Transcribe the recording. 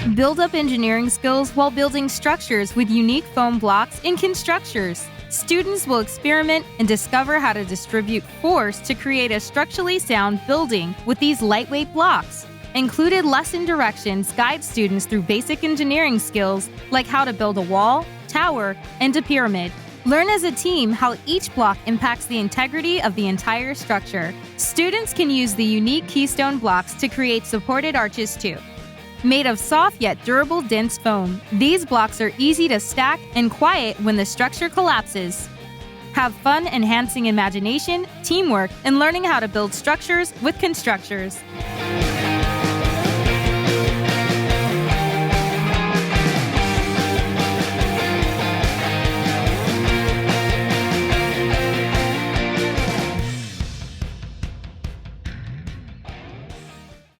Build up engineering skills while building structures with unique foam blocks in Constructures. Students will experiment and discover how to distribute force to create a structurally sound building with these lightweight blocks. Included lesson directions guide students through basic engineering skills like how to build a wall, tower, and a pyramid. Learn as a team how each block impacts the integrity of the entire structure. Students can use the unique keystone blocks to create supported arches too. Made of soft yet durable dense foam, these blocks are easy to stack and quiet when the structure collapses. Have fun enhancing imagination, teamwork, and learning how to build structures with Constructures.